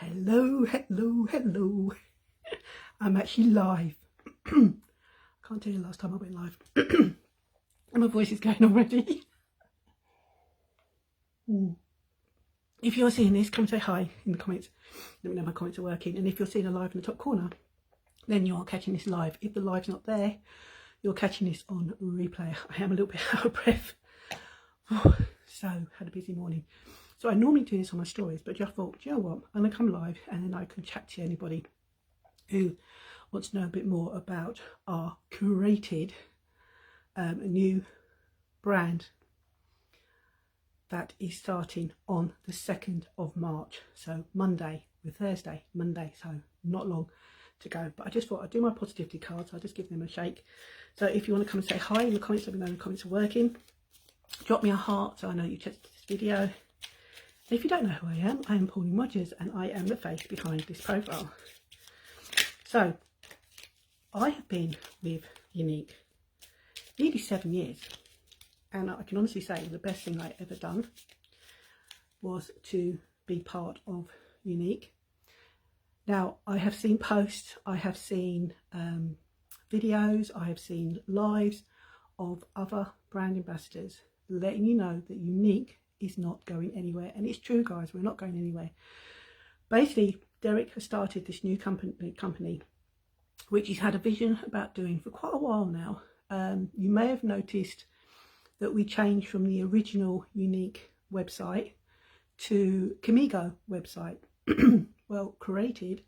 Hello, hello, hello. I'm actually live. I can't tell you the last time I went live. And my voice is going already. If you're seeing this, come say hi in the comments. Let me know my comments are working. And if you're seeing a live in the top corner, then you are catching this live. If the live's not there, you're catching this on replay. I am a little bit out of breath. So, had a busy morning. So I normally do this on my stories, but just thought, do you know what? I'm going to come live and then I can chat to anybody who wants to know a bit more about our Curated, a new brand that is starting on the 2nd of March. So Monday, we're Thursday, Monday, so not long to go. But I just thought I'd do my positivity cards. I'll just give them a shake. So if you want to come and say hi in the comments, let me know the comments are working. Drop me a heart so I know you checked this video. If you don't know who I am Pauline Rogers and I am the face behind this profile. So, I have been with Unique nearly 7 years, and I can honestly say the best thing I ever done was to be part of Unique. Now, I have seen posts, I have seen videos, I have seen lives of other brand ambassadors letting you know that Unique is not going anywhere. And it's true, guys, we're not going anywhere. Basically, Derek has started this new company which he's had a vision about doing for quite a while now. You may have noticed that we changed from the original Unique website to Camigo website. Well, Curated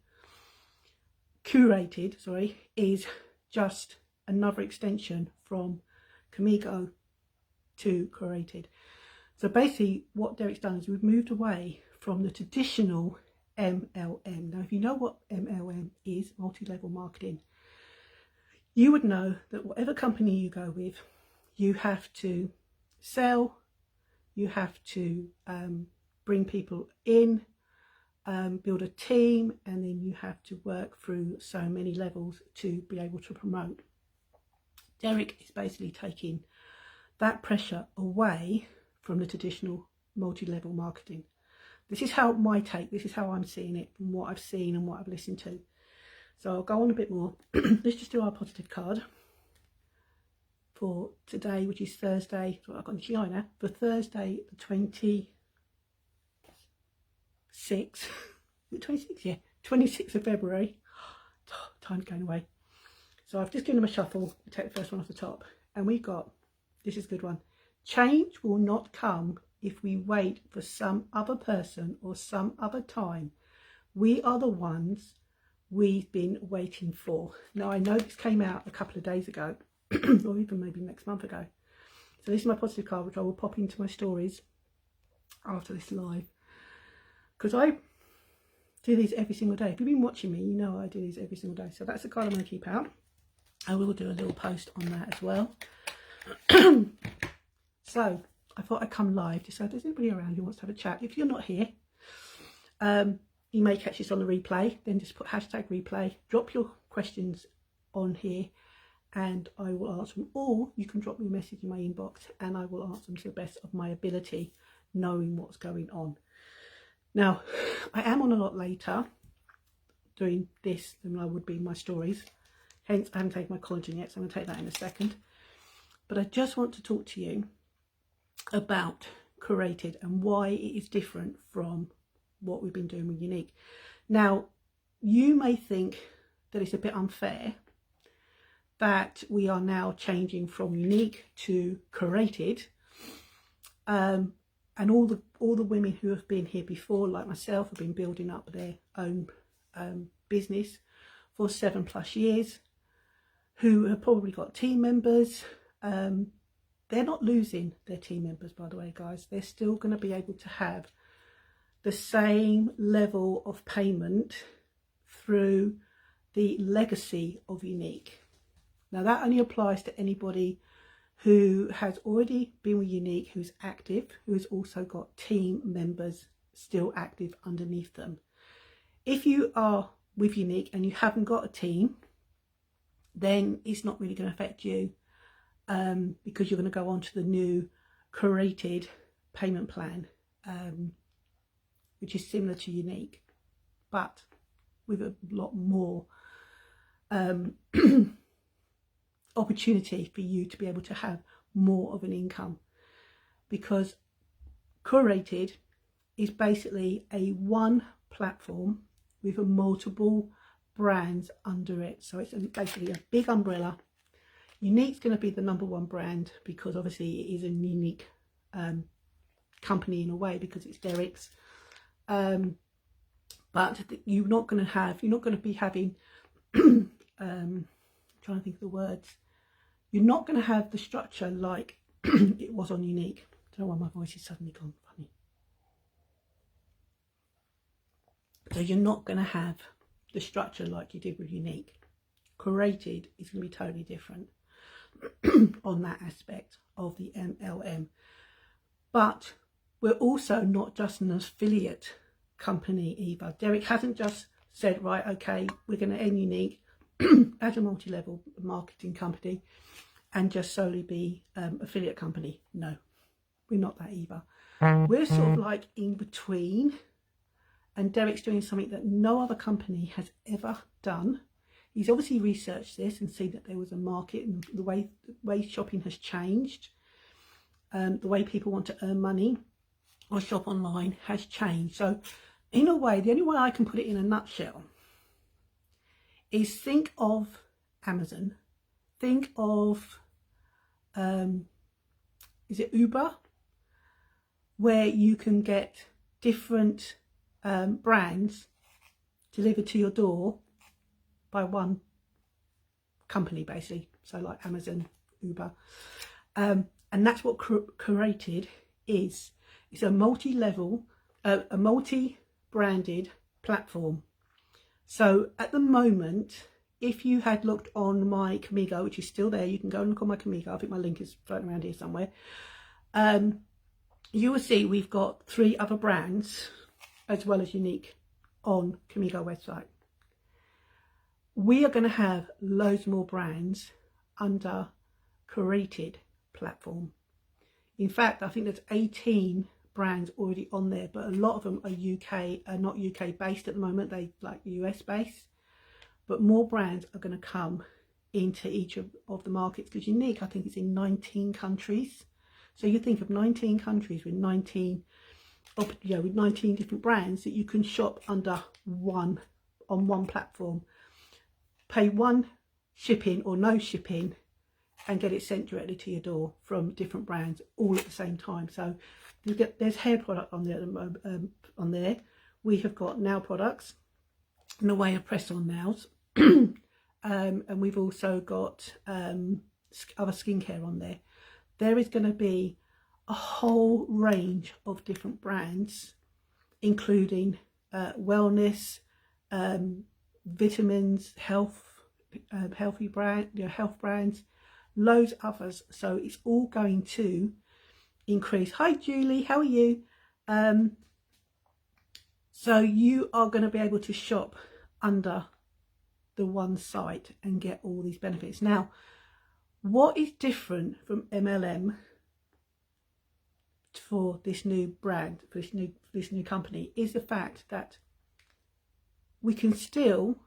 is just another extension from Camigo to Curated. So basically what Derek's done is we've moved away from the traditional MLM. Now, if you know what MLM is, multi-level marketing, you would know that whatever company you go with, you have to sell, you have to bring people in, build a team, and then you have to work through so many levels to be able to promote. Derek is basically taking that pressure away from the traditional multi-level marketing. This is how this is how I'm seeing it from what I've seen and what I've listened to. So I'll go on a bit more. Let's just do our positive card for today, which is Thursday. So I've got the GI now. For Thursday, the 26th. 26th, yeah. 26th of February. Time's going away. So I've just given them a shuffle. We'll take the first one off the top. And we've got, this is a good one. Change will not come if we wait for some other person or some other time. We are the ones we've been waiting for. Now, I know this came out a couple of days ago, or even maybe next month ago. So this is my positive card, which I will pop into my stories after this live. Because I do these every single day. If you've been watching me, you know I do these every single day. So that's the card I'm going to keep out. I will do a little post on that as well. So I thought I'd come live just so if there's anybody around who wants to have a chat. If you're not here, you may catch this on the replay. Then just put hashtag replay, drop your questions on here and I will answer them. Or you can drop me a message in my inbox and I will answer them to the best of my ability, knowing what's going on. Now, I am on a lot later doing this than I would be in my stories. Hence, I haven't taken my collagen yet, so I'm going to take that in a second. But I just want to talk to you about Curated and why it is different from what we've been doing with Unique. Now, you may think that it's a bit unfair that we are now changing from Unique to Curated, and all the women who have been here before, like myself, have been building up their own business for 7+ years, who have probably got team members. They're not losing their team members, by the way, guys. They're still going to be able to have the same level of payment through the legacy of Unique. Now, that only applies to anybody who has already been with Unique, who's active, who has also got team members still active underneath them. If you are with Unique and you haven't got a team, then it's not really going to affect you. Because you're going to go on to the new Curated payment plan, which is similar to Unique. but with a lot more opportunity for you to be able to have more of an income, because Curated is basically a one platform with a multiple brands under it. So it's basically a big umbrella. Unique's going to be the #1 brand, because obviously it is a unique company in a way, because it's Derek's. But you're not going to be having trying to think of the words. You're not going to have the structure like it was on Unique. I don't know why my voice is suddenly gone funny. So you're not going to have the structure like you did with Unique. Curated is going to be totally different on that aspect of the MLM. But we're also not just an affiliate company either. Derek hasn't just said, right, okay, we're going to end Unique as a multi-level marketing company and just solely be affiliate company. No, we're not that either. We're sort of like in between, and Derek's doing something that no other company has ever done. He's obviously researched this and seen that there was a market, and the way shopping has changed, the way people want to earn money or shop online has changed. So in a way, the only way I can put it in a nutshell is think of Amazon, think of, is it Uber, where you can get different brands delivered to your door by one company, basically. So like Amazon, Uber, and that's what Curated is. It's a multi-level, a multi-branded platform. So at the moment, if you had looked on my Kamigo, which is still there, you can go and look on my Kamigo. I think my link is floating around here somewhere. You will see we've got 3 other brands as well as Unique on Kamigo website. We are going to have loads more brands under Curated platform. In fact, I think there's 18 brands already on there, but a lot of them are not UK based at the moment. They like US based, but more brands are going to come into each of the markets, because Unique, I think, is in 19 countries. So you think of 19 countries with 19 different brands that you can shop under on one platform, pay one shipping or no shipping, and get it sent directly to your door from different brands all at the same time. So there's hair product on there at the moment. On there we have got nail products in the way of press-on nails, and we've also got other skincare on there. There is going to be a whole range of different brands, including wellness, vitamins, healthy health brands, loads of others. So it's all going to increase. Hi Julie, how are you? So you are going to be able to shop under the one site and get all these benefits. Now, what is different from MLM for this new brand, for this new company, is the fact that we can still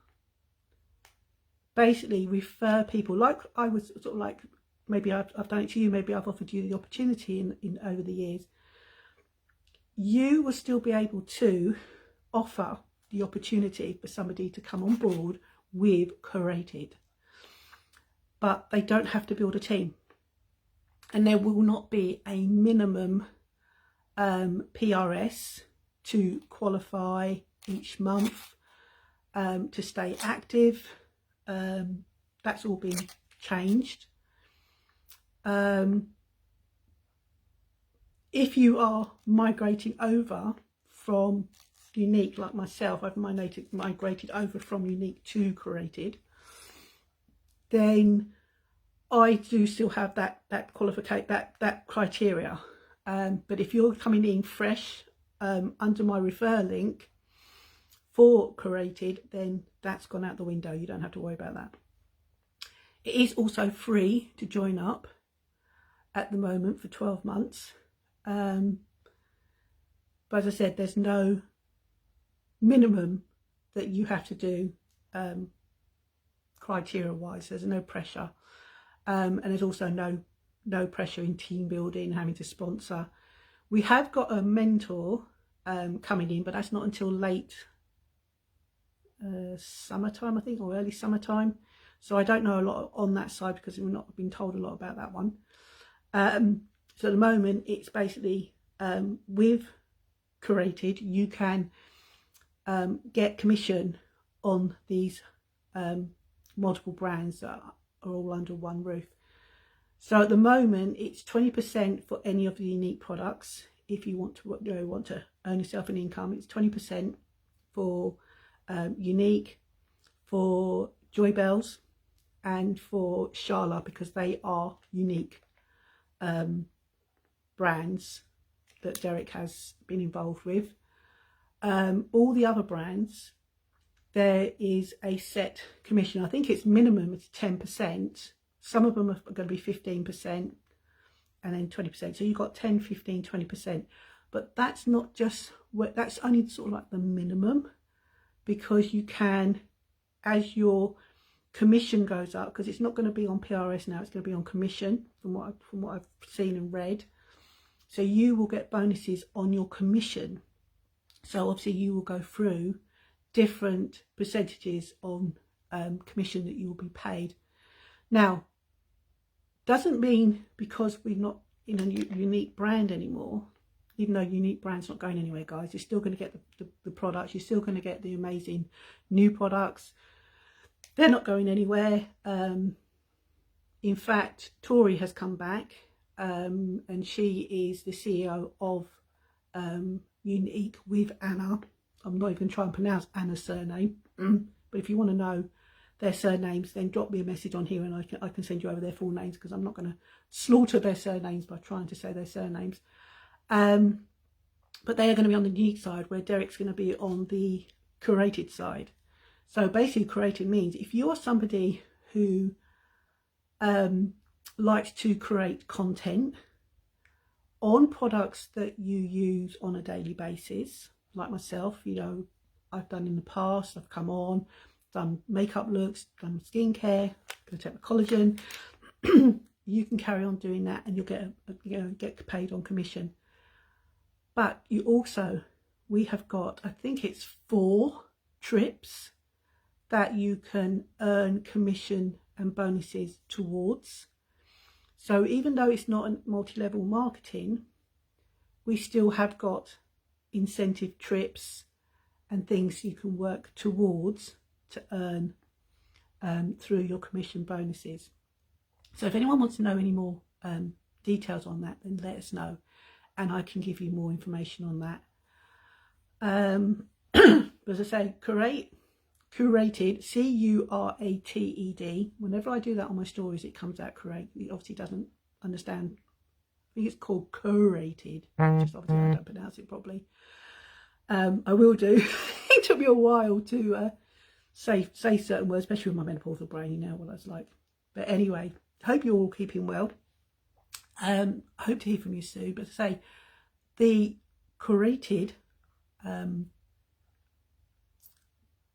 basically refer people, like I was sort of like, maybe I've done it to you, maybe I've offered you the opportunity in over the years. You will still be able to offer the opportunity for somebody to come on board with Curated, but they don't have to build a team, and there will not be a minimum PRS to qualify each month to stay active. That's all been changed. If you are migrating over from Unique, like myself, I've migrated over from Unique to Curated, then I do still have that criteria. But if you're coming in fresh under my refer link for Curated, then that's gone out the window. You don't have to worry about that. It is also free to join up at the moment for 12 months. But as I said, there's no minimum that you have to do criteria wise. There's no pressure, and there's also no pressure in team building, having to sponsor. We have got a mentor coming in, but that's not until late summertime, I think, or early summertime. So I don't know a lot on that side because we've not been told a lot about that one. So at the moment, it's basically with Curated, you can get commission on these multiple brands that are all under one roof. So at the moment, it's 20% for any of the unique products. If you want to earn yourself an income, it's 20% for unique, for Joy Bells, and for Shala, because they are unique brands that Derek has been involved with. All the other brands, there is a set commission. I think it's minimum, it's 10%. Some of them are going to be 15% and then 20%. So you've got 10, 15, 20%. But that's not just, that's only sort of like the minimum, because you can, as your commission goes up, because it's not going to be on PRS now, it's going to be on commission from what I've seen and read. So you will get bonuses on your commission. So obviously you will go through different percentages on commission that you will be paid. Now, doesn't mean because we're not in a unique brand anymore, even though unique brand's not going anywhere, guys, you're still going to get the products, you're still going to get the amazing new products. They're not going anywhere. In fact, Tori has come back, and she is the CEO of Unique with Anna. I'm not even going to try and pronounce Anna's surname, but if you want to know their surnames, then drop me a message on here and I can send you over their full names, because I'm not going to slaughter their surnames by trying to say their surnames. But they are going to be on the unique side, where Derek's going to be on the curated side. So basically, curated means if you're somebody who likes to create content on products that you use on a daily basis, like myself, you know, I've done in the past, I've come on, done makeup looks, done skincare, going to take my collagen. You can carry on doing that and you'll get paid on commission. But you also, we have got, I think it's 4 trips that you can earn commission and bonuses towards. So even though it's not a multi-level marketing, we still have got incentive trips and things you can work towards to earn through your commission bonuses. So if anyone wants to know any more details on that, then let us know and I can give you more information on that. As I say, Curated, C-U-R-A-T-E-D. Whenever I do that on my stories, it comes out correct. It obviously doesn't understand. I think it's called Curated. Just obviously I don't pronounce it properly. I will do. It took me a while to say certain words, especially with my menopausal brain. You know what that's like. But anyway, hope you're all keeping well. Hope to hear from you soon. But to say, the Curated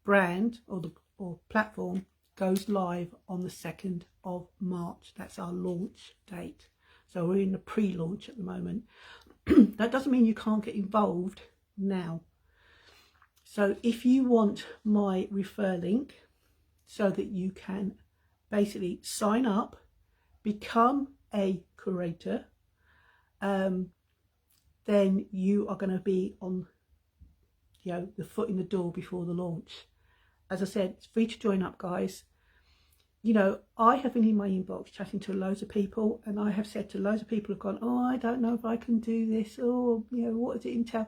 brand or platform goes live on the 2nd of March. That's our launch date. So we're in the pre-launch at the moment. That doesn't mean you can't get involved now. So if you want my refer link so that you can basically sign up, become a curator, then you are going to be on, you know, the foot in the door before the launch. As I said, it's free to join up, guys. You know, I have been in my inbox chatting to loads of people, and I have said to loads of people who've gone, oh, I don't know if I can do this, or, you know, what does it entail?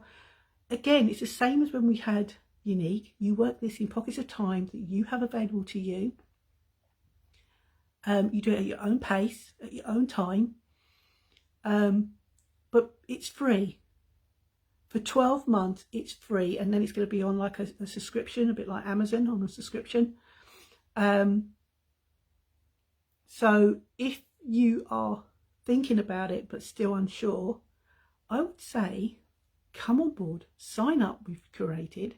Again, it's the same as when we had Unique. You work this in pockets of time that you have available to you. You do it at your own pace, at your own time, but it's free. For 12 months, it's free, and then it's going to be on like a subscription, a bit like Amazon on a subscription. So if you are thinking about it but still unsure, I would say come on board, sign up with Curated,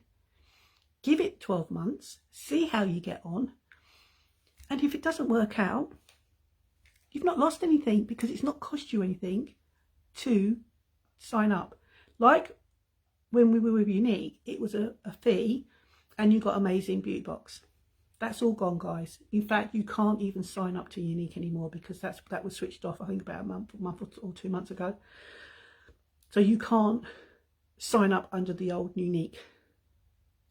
give it 12 months, see how you get on. And if it doesn't work out, you've not lost anything, because it's not cost you anything to sign up. Like when we were with Unique, it was a fee and you got amazing beauty box. That's all gone, guys. In fact, you can't even sign up to Unique anymore, because that was switched off, I think, about a month or 2 months ago. So you can't sign up under the old Unique.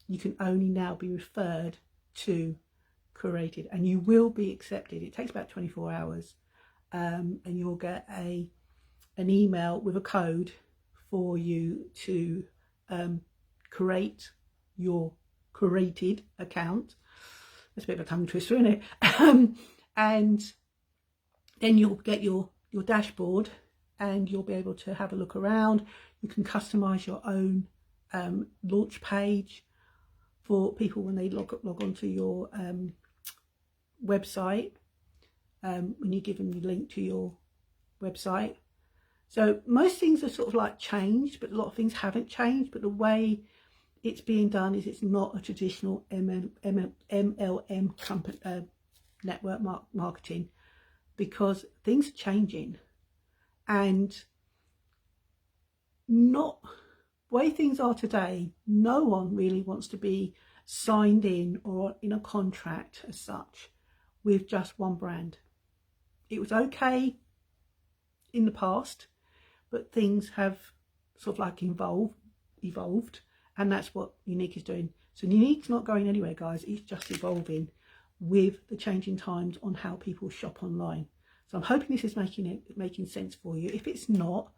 You can only now be referred to Curated, and you will be accepted. It takes about 24 hours, and you'll get an email with a code for you to create your Curated account. That's a bit of a tongue twister, isn't it? And then you'll get your dashboard, and you'll be able to have a look around. You can customize your own launch page for people when they log onto your website, when you give them the link to your website. So most things are sort of like changed, but a lot of things haven't changed. But the way it's being done is it's not a traditional MLM company, network marketing, because things are changing, and not the way things are today. No one really wants to be signed in or in a contract as such with just one brand. It was okay in the past, but things have sort of like evolved, and that's what Unique is doing. So Unique's not going anywhere, guys. It's just evolving with the changing times on how people shop online. So I'm hoping this is making sense for you. If it's not,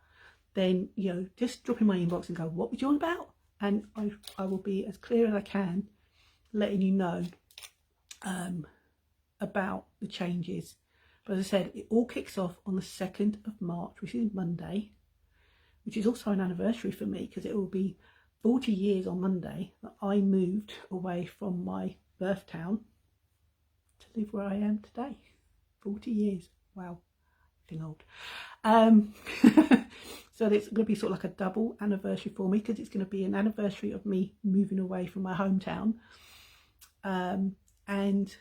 then, you know, just drop in my inbox and go, what were you on about? And I will be as clear as I can, letting you know about the changes. But as I said, it all kicks off on the 2nd of March, which is Monday, which is also an anniversary for me, because it will be 40 years on Monday that I moved away from my birth town to live where I am today. 40 years. Wow, I feel old. So it's going to be sort of like a double anniversary for me, because it's going to be an anniversary of me moving away from my hometown, and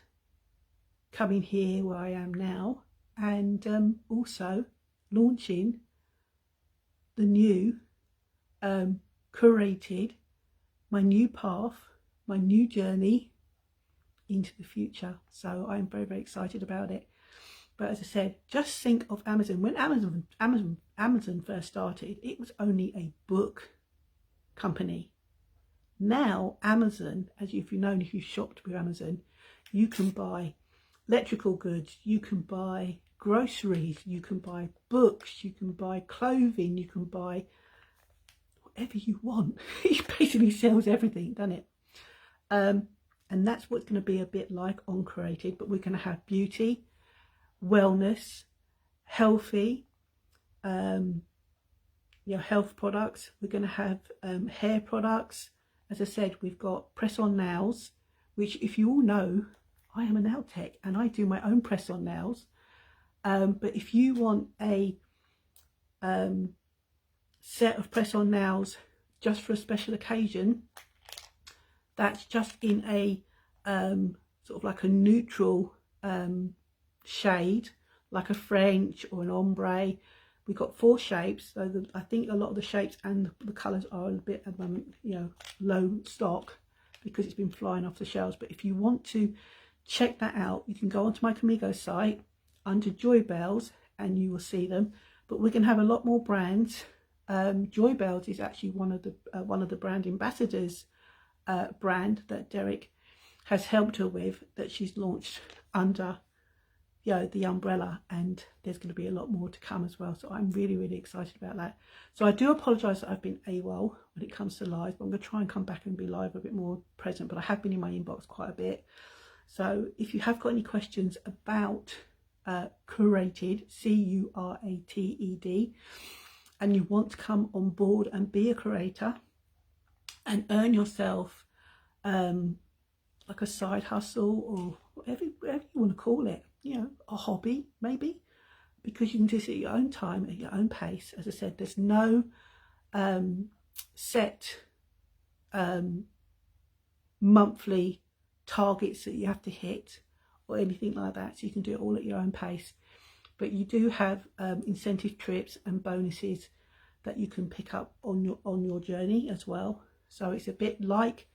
coming here where I am now, and also launching the new Curated, my new path, my new journey into the future. So I'm very, very excited about it. But as I said, just think of Amazon. When Amazon first started, it was only a book company. Now Amazon, as if you've shopped with Amazon, you can buy electrical goods, you can buy groceries, you can buy books, you can buy clothing, you can buy whatever you want. It basically sells everything, doesn't it? And that's what's going to be a bit like on Curated, but we're going to have beauty, wellness, healthy, health products. We're going to have hair products. As I said, we've got press-on nails, which, if you all know, I am a nail tech and I do my own press-on nails. But if you want a set of press-on nails just for a special occasion, that's just in a sort of like a neutral shade, like a French or an ombre. We've got 4 shapes, so I think a lot of the shapes and the colours are a bit at the moment, low stock, because it's been flying off the shelves. But if you want to check that out, you can go onto my Camigo site under Joy Bells and you will see them. But we're going to have a lot more brands. Joy Bells is actually one of the brand ambassadors brand that Derek has helped her with, that she's launched under the umbrella, and there's going to be a lot more to come as well. So I'm really, really excited about that. So I do apologise that I've been AWOL when it comes to live, but I'm going to try and come back and be live a bit more present. But I have been in my inbox quite a bit. So if you have got any questions about Curated, Curated, and you want to come on board and be a curator and earn yourself like a side hustle, or whatever you want to call it, a hobby maybe, because you can do it at your own time, at your own pace. As I said, there's no set monthly targets that you have to hit or anything like that, so you can do it all at your own pace. But you do have incentive trips and bonuses that you can pick up on your journey as well. So it's a bit like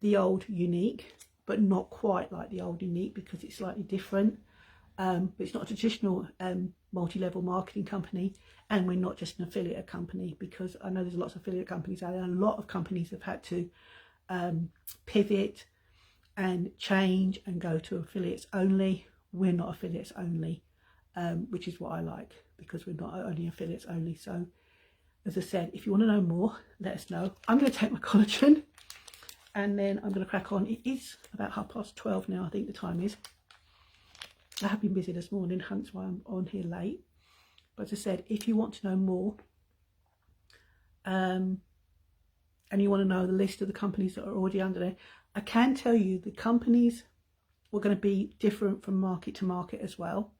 the old Unique, but not quite like the old Unique, because it's slightly different. But it's not a traditional multi-level marketing company, and we're not just an affiliate company, because I know there's lots of affiliate companies out there, and a lot of companies have had to pivot and change and go to affiliates only. We're not affiliates only, which is what I like, because we're not only affiliates only. So as I said, if you want to know more, let us know. I'm going to take my collagen and then I'm going to crack on. It is about 12:30 now, I think the time is. I have been busy this morning, hence why I'm on here late. But as I said, if you want to know more, and you want to know the list of the companies that are already under there, I can tell you the companies are going to be different from market to market as well,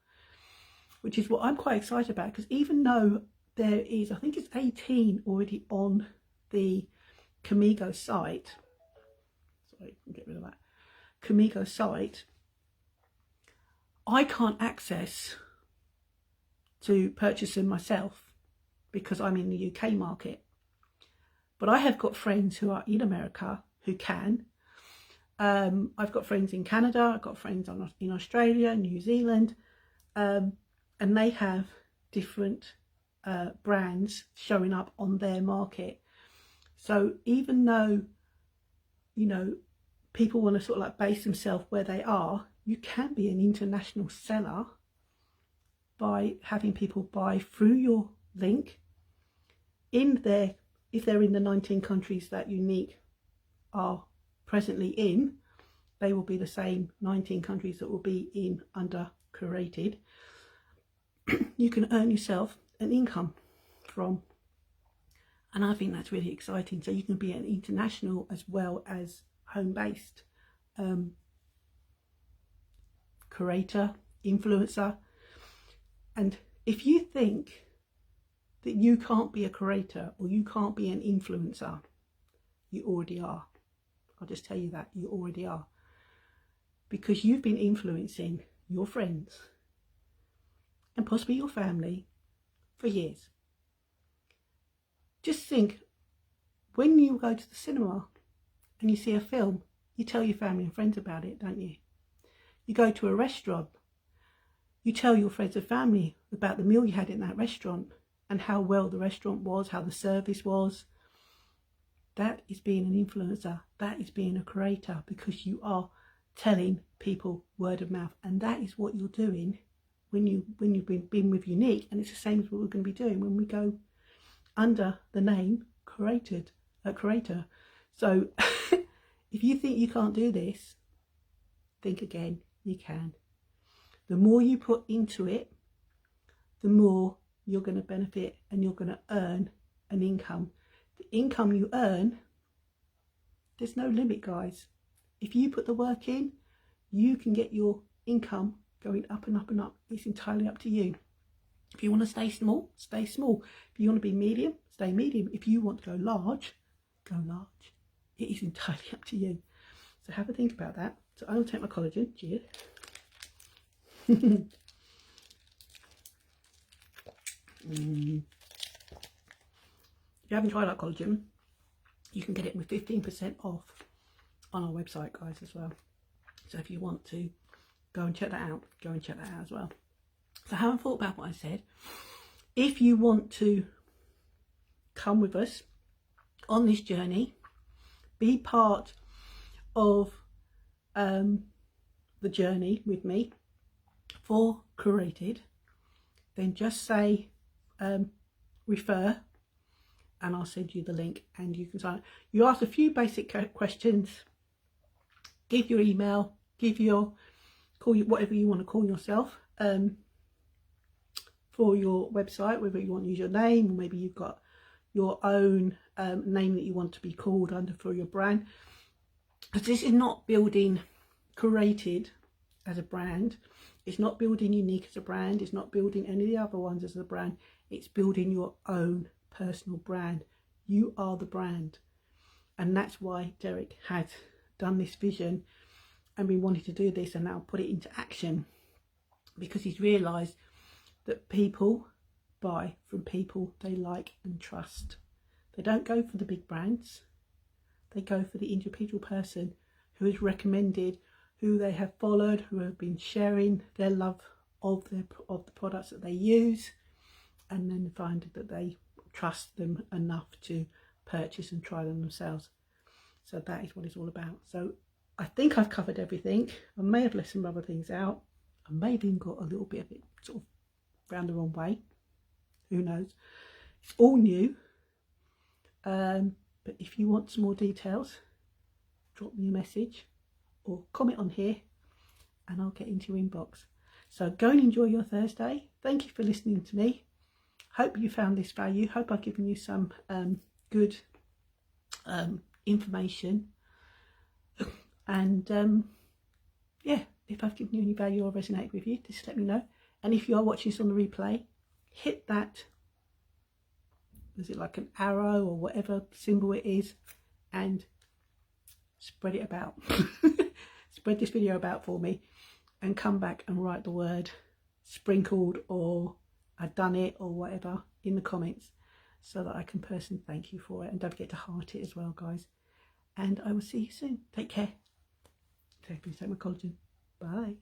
which is what I'm quite excited about, because even though there is, I think it's 18 already on the Camigo site, sorry, get rid of that, Camigo site, I can't access to purchase them myself because I'm in the UK market. But I have got friends who are in America who can. I've got friends in Canada, I've got friends in Australia, New Zealand, and they have different brands showing up on their market. So even though, you know, people want to sort of like base themselves where they are, you can be an international seller by having people buy through your link in there. If they're in the 19 countries that Unique are presently in, they will be the same 19 countries that will be in under Curated. You can earn yourself an income from, and I think that's really exciting. So you can be an international as well as home-based creator, influencer. And if you think that you can't be a creator or you can't be an influencer, you already are. I'll just tell you that, you already are, because you've been influencing your friends and possibly your family for years. Just think, when you go to the cinema and you see a film, you tell your family and friends about it, don't you? You go to a restaurant, you tell your friends and family about the meal you had in that restaurant and how well the restaurant was, how the service was. That is being an influencer. That is being a creator, because you are telling people word of mouth, and that is what you're doing when you've been with Unique. And it's the same as what we're going to be doing when we go under the name Curated, creator. So if you think you can't do this, think again. You can. The more you put into it, the more you're going to benefit, and you're going to earn an income. The income you earn, there's no limit, guys. If you put the work in, you can get your income going up and up and up. It's entirely up to you. If you want to stay small, stay small. If you want to be medium, stay medium. If you want to go large, go large. It is entirely up to you. So have a think about that. So I'm going to take my collagen. Cheers. If you haven't tried our collagen, you can get it with 15% off on our website, guys, as well. So if you want to go and check that out, go and check that out as well. So have a thought about what I said. If you want to come with us on this journey, be part of the journey with me for Curated, then just say refer, and I'll send you the link and you can sign up. You ask a few basic questions, give your email, give your, call you whatever you want to call yourself for your website, whether you want to use your name, or maybe you've got your own name that you want to be called under for your brand. Because this is not building Curated as a brand, it's not building Unique as a brand, it's not building any of the other ones as a brand, it's building your own personal brand. You are the brand, and that's why Derek had done this vision and been wanting to do this and now put it into action, because he's realised that people buy from people they like and trust. They don't go for the big brands, they go for the individual person who is recommended, who they have followed, who have been sharing their love of the products that they use, and then find that they trust them enough to purchase and try them themselves. So that is what it's all about. So I think I've covered everything. I may have left some other things out. I may have even got a little bit of it sort of round the wrong way. Who knows? It's all new. But if you want some more details, drop me a message or comment on here and I'll get into your inbox. So go and enjoy your Thursday. Thank you for listening to me. Hope you found this value. Hope I've given you some good information. And yeah, if I've given you any value or resonated with you, just let me know. And if you are watching this on the replay, hit that, is it like an arrow or whatever symbol it is, and spread it about. Spread this video about for me and come back and write the word sprinkled or I've done it or whatever in the comments, so that I can personally thank you for it. And don't forget to heart it as well, guys. And I will see you soon. Take care. Take my collagen. Bye.